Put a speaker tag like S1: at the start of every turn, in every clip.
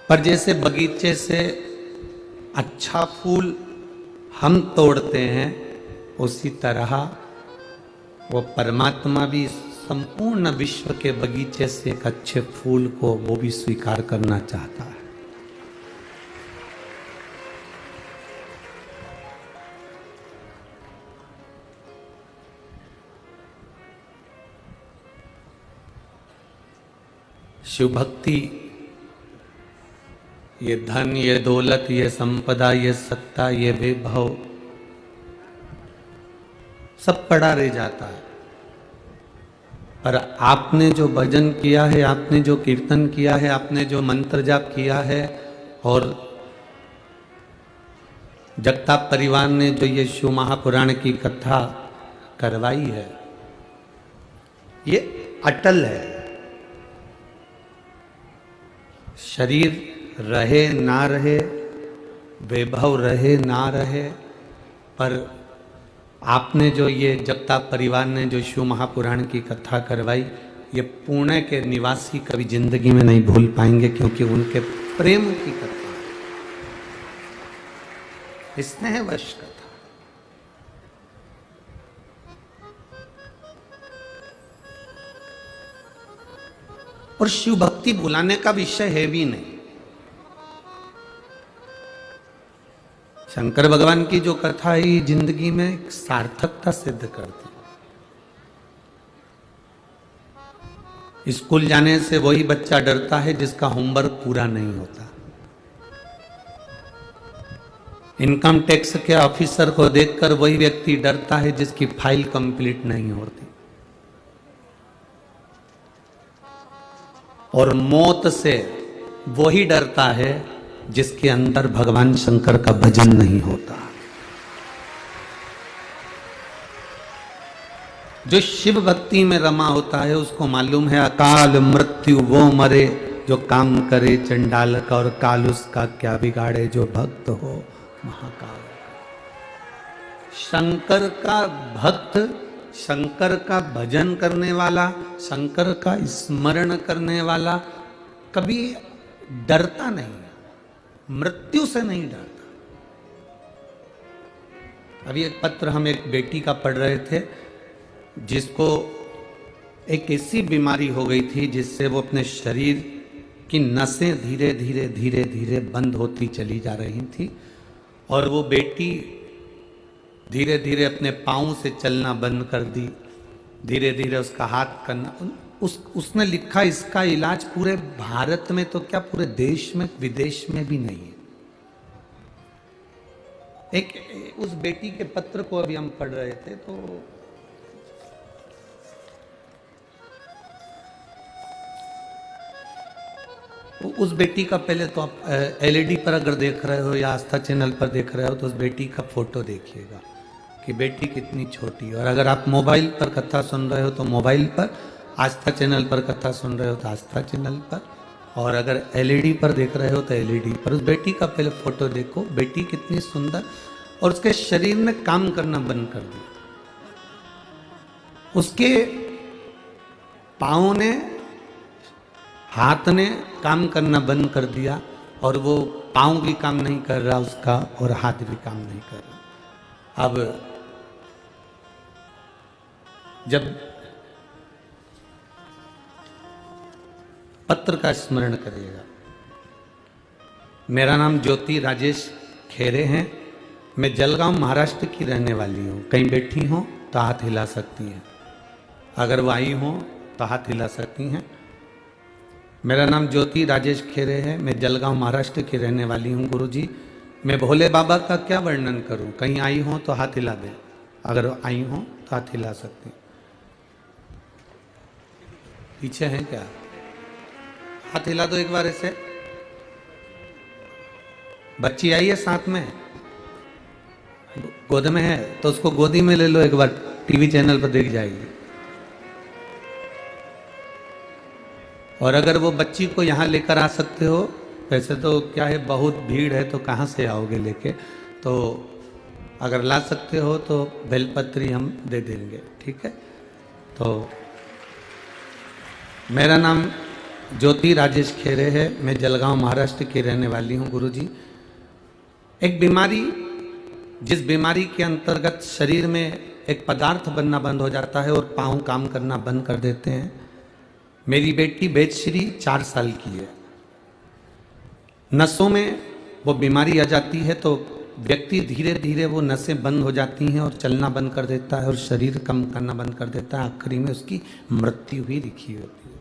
S1: पर जैसे बगीचे से अच्छा फूल हम तोड़ते हैं, उसी तरह वो परमात्मा भी संपूर्ण विश्व के बगीचे से एक अच्छे फूल को वो भी स्वीकार करना चाहता है। शिव भक्ति, ये धन, ये दौलत, ये संपदा, ये सत्ता, ये वैभव सब पड़ा रह जाता है। पर आपने जो भजन किया है, आपने जो कीर्तन किया है, आपने जो मंत्र जाप किया है, और जगताप परिवार ने जो ये शिव महापुराण की कथा करवाई है, ये अटल है। शरीर रहे ना रहे, वैभव रहे ना रहे, पर आपने जो ये जगताप परिवार ने जो शिव महापुराण की कथा करवाई, ये पुणे के निवासी कभी जिंदगी में नहीं भूल पाएंगे, क्योंकि उनके प्रेम की कथा, स्नेहवश कथा। और शिव भक्ति बुलाने का विषय है भी नहीं। शंकर भगवान की जो कथा है, जिंदगी में एक सार्थकता सिद्ध करती। स्कूल जाने से वही बच्चा डरता है जिसका होमवर्क पूरा नहीं होता। इनकम टैक्स के ऑफिसर को देखकर वही व्यक्ति डरता है जिसकी फाइल कंप्लीट नहीं होती। और मौत से वही डरता है जिसके अंदर भगवान शंकर का भजन नहीं होता। जो शिव भक्ति में रमा होता है उसको मालूम है अकाल मृत्यु वो मरे जो काम करे चंडाल का, और काल उसका क्या बिगाड़े जो भक्त हो महाकाल। शंकर का भक्त, शंकर का भजन करने वाला, शंकर का स्मरण करने वाला कभी डरता नहीं, मृत्यु से नहीं डरता। अभी एक पत्र हम एक बेटी का पढ़ रहे थे जिसको एक ऐसी बीमारी हो गई थी जिससे वो अपने शरीर की नसें धीरे धीरे धीरे धीरे बंद होती चली जा रही थी, और वो बेटी धीरे धीरे अपने पाँव से चलना बंद कर दी, धीरे धीरे उसका हाथ करना। उसने लिखा इसका इलाज पूरे भारत में तो क्या पूरे देश में विदेश में भी नहीं है। एक उस बेटी के पत्र को अभी हम पढ़ रहे थे, तो उस बेटी का पहले तो आप एलईडी पर अगर देख रहे हो या आस्था चैनल पर देख रहे हो तो उस बेटी का फोटो देखिएगा कि बेटी कितनी छोटी है। और अगर आप मोबाइल पर कथा सुन रहे हो तो मोबाइल पर, आस्था चैनल पर कथा सुन रहे हो तो आस्था चैनल पर, और अगर एलईडी पर देख रहे हो तो एलईडी पर। उस बेटी का पहले फोटो देखो, बेटी कितनी सुंदर, और उसके शरीर ने काम करना बंद कर दिया। उसके पाँव ने, हाथ ने काम करना बंद कर दिया, और वो पाँव भी काम नहीं कर रहा उसका, और हाथ भी काम नहीं कर रहा। अब जब पत्र का स्मरण करिएगा। मेरा नाम ज्योति राजेश खेरे है, मैं जलगांव महाराष्ट्र की रहने वाली हूँ। कहीं बैठी हो तो हाथ हिला सकती हैं, अगर वो आई हो तो हाथ हिला सकती हैं। मेरा नाम ज्योति राजेश खेरे है, मैं जलगांव महाराष्ट्र की रहने वाली हूँ। गुरुजी, मैं भोले बाबा का क्या वर्णन करूँ? कहीं आई हो तो हाथ हिला दे, अगर आई हो तो हाथ हिला सकती। पीछे हैं क्या? हाथ हिला दो एक बार ऐसे। बच्ची आई है साथ में, गोद में है तो उसको गोदी में ले लो एक बार, टीवी चैनल पर देख जाएगी। और अगर वो बच्ची को यहाँ लेकर आ सकते हो, वैसे तो क्या है बहुत भीड़ है तो कहाँ से आओगे लेके, तो अगर ला सकते हो तो बेलपत्री हम दे देंगे, ठीक है। तो मेरा नाम ज्योति राजेश खेरे है। मैं जलगांव महाराष्ट्र की रहने वाली हूँ गुरुजी। एक बीमारी, जिस बीमारी के अंतर्गत शरीर में एक पदार्थ बनना बंद हो जाता है और पाँव काम करना बंद कर देते हैं। मेरी बेटी बेदश्री 4 साल की है। नसों में वो बीमारी आ जाती है तो व्यक्ति धीरे धीरे वो नसें बंद हो जाती हैं और चलना बंद कर देता है और शरीर कम करना बंद कर देता है। आखिरी में उसकी मृत्यु भी लिखी होती है।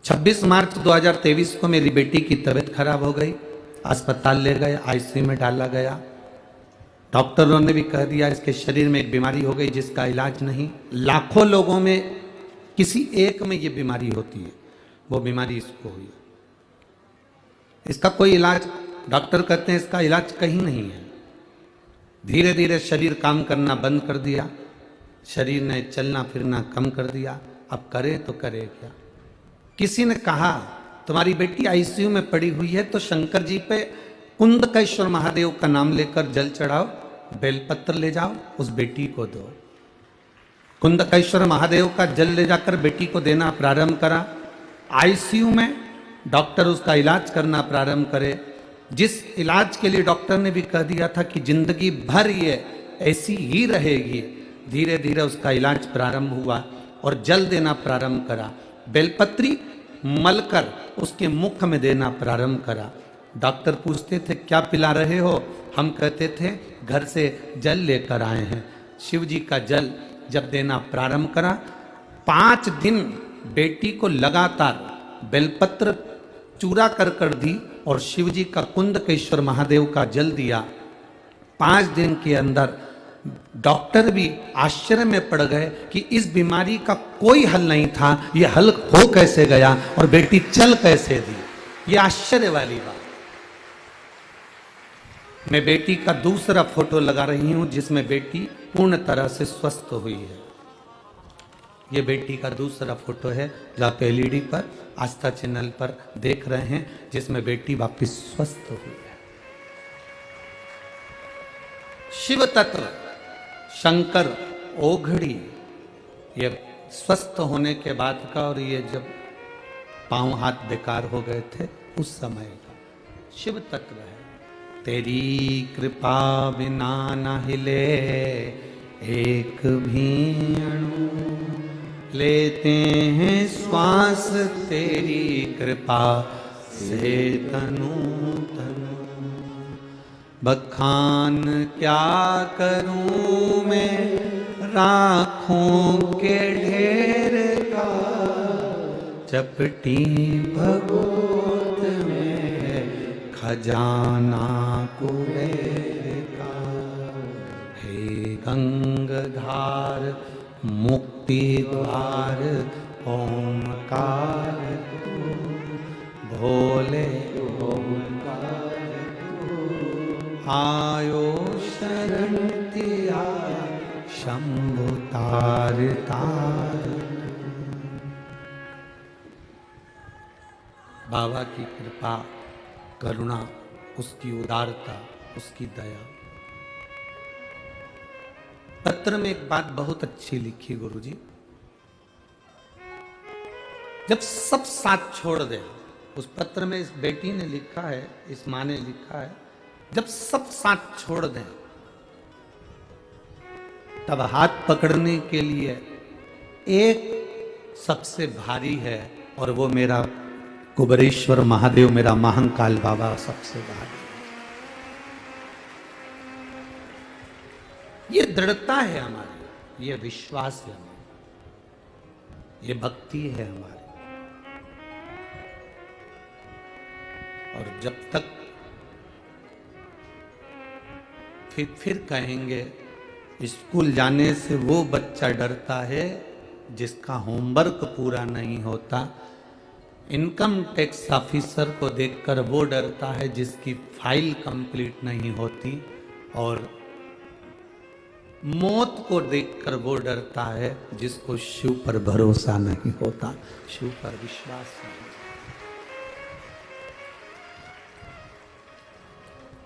S1: 26 मार्च 2023 को मेरी बेटी की तबीयत खराब हो गई। अस्पताल ले गए, आईसीयू में डाला गया। डॉक्टरों ने भी कह दिया इसके शरीर में एक बीमारी हो गई जिसका इलाज नहीं। लाखों लोगों में किसी एक में ये बीमारी होती है, वो बीमारी इसको हुई। इसका कोई इलाज, डॉक्टर कहते हैं इसका इलाज कहीं नहीं है। धीरे धीरे शरीर काम करना बंद कर दिया, शरीर ने चलना फिरना कम कर दिया। अब करे तो करे क्या। किसी ने कहा तुम्हारी बेटी आईसीयू में पड़ी हुई है तो शंकर जी पे कुंदकेश्वर महादेव का नाम लेकर जल चढ़ाओ, बेलपत्र ले जाओ, उस बेटी को दो। कुंदकेश्वर महादेव का जल ले जाकर बेटी को देना प्रारंभ करा। आईसीयू में डॉक्टर उसका इलाज करना प्रारंभ करे। जिस इलाज के लिए डॉक्टर ने भी कह दिया था कि जिंदगी भर ये ऐसी ही रहेगी, धीरे धीरे उसका इलाज प्रारंभ हुआ और जल देना प्रारंभ करा। बेलपत्री मलकर उसके मुख में देना प्रारंभ करा। डॉक्टर पूछते थे क्या पिला रहे हो, हम कहते थे घर से जल लेकर आए हैं। शिव जी का जल जब देना प्रारंभ करा, 5 दिन बेटी को लगातार बेलपत्र चूरा कर दी और शिव जी का कुंदकेश्वर महादेव का जल दिया। 5 दिन के अंदर डॉक्टर भी आश्चर्य में पड़ गए कि इस बीमारी का कोई हल नहीं था, ये हल हो कैसे गया और बेटी चल कैसे दी। ये आश्चर्य वाली बात। मैं बेटी का दूसरा फोटो लगा रही हूं जिसमें बेटी पूर्ण तरह से स्वस्थ हुई है। ये बेटी का दूसरा फोटो है जो आप एलईडी पर आस्था चैनल पर देख रहे हैं, जिसमें बेटी वापिस स्वस्थ हुई है। शिव तत्व शंकर ओघड़ी, ये स्वस्थ होने के बाद का और ये जब पांव हाथ बेकार हो गए थे उस समय का शिव तत्व है। तेरी कृपा बिना न हिले एक भी अणु, लेते हैं श्वास तेरी कृपा से तनु तनु। बखान क्या करूं मैं राखों के ढेर का, चपटी भगोत में खजाना कुबेर का। हे गंगाधार मुक्ति द्वार ओंकार तू, भोले ओंकार तू। आयो शरण तिया शंभु तार तार। बाबा की कृपा, करुणा, उसकी उदारता, उसकी दया। पत्र में एक बात बहुत अच्छी लिखी गुरुजी, जब सब साथ छोड़ दे, उस पत्र में इस बेटी ने लिखा है, इस माँ ने लिखा है, जब सब साथ छोड़ दें तब हाथ पकड़ने के लिए एक सबसे भारी है और वो मेरा कुबेरेश्वर महादेव, मेरा महाकाल बाबा सबसे भारी। ये दृढ़ता है हमारी, ये विश्वास है हमारी, ये भक्ति है हमारी। और जब तक फिर कहेंगे स्कूल जाने से वो बच्चा डरता है जिसका होमवर्क पूरा नहीं होता, इनकम टैक्स ऑफिसर को देखकर वो डरता है जिसकी फाइल कंप्लीट नहीं होती, और मौत को देखकर वो डरता है जिसको शिव पर भरोसा नहीं होता, शिव पर विश्वास नहीं।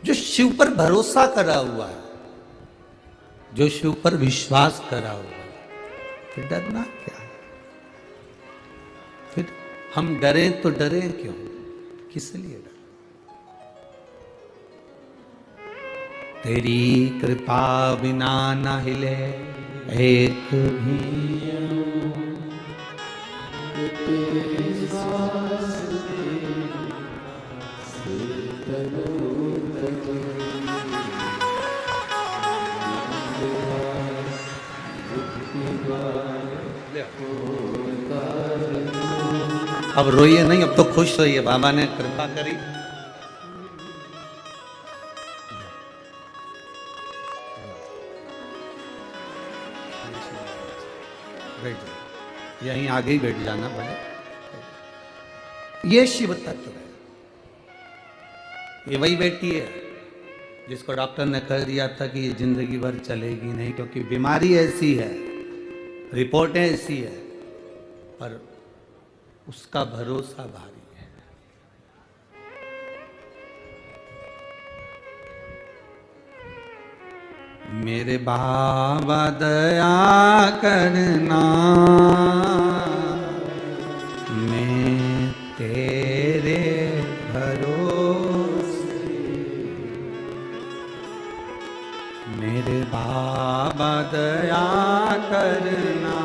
S1: जो शिव पर भरोसा करा हुआ है, जो शिव पर विश्वास करा हुआ है, फिर डरना क्या है। हम डरे तो डरे क्यों, किस लिए डरे? तेरी कृपा बिना न हिले एक भी। अब रोइए नहीं, अब तो खुश होइए, बाबा ने कृपा करी। यहीं आगे ही बैठ जाना भाई। ये शिव तत्व है, ये वही बेटी है जिसको डॉक्टर ने कह दिया था कि ये जिंदगी भर चलेगी नहीं, क्योंकि बीमारी ऐसी है, रिपोर्टें ऐसी है, पर उसका भरोसा भारी है। मेरे बाबा दया करना, मैं तेरे भरोसे। मेरे बाबा दया करना,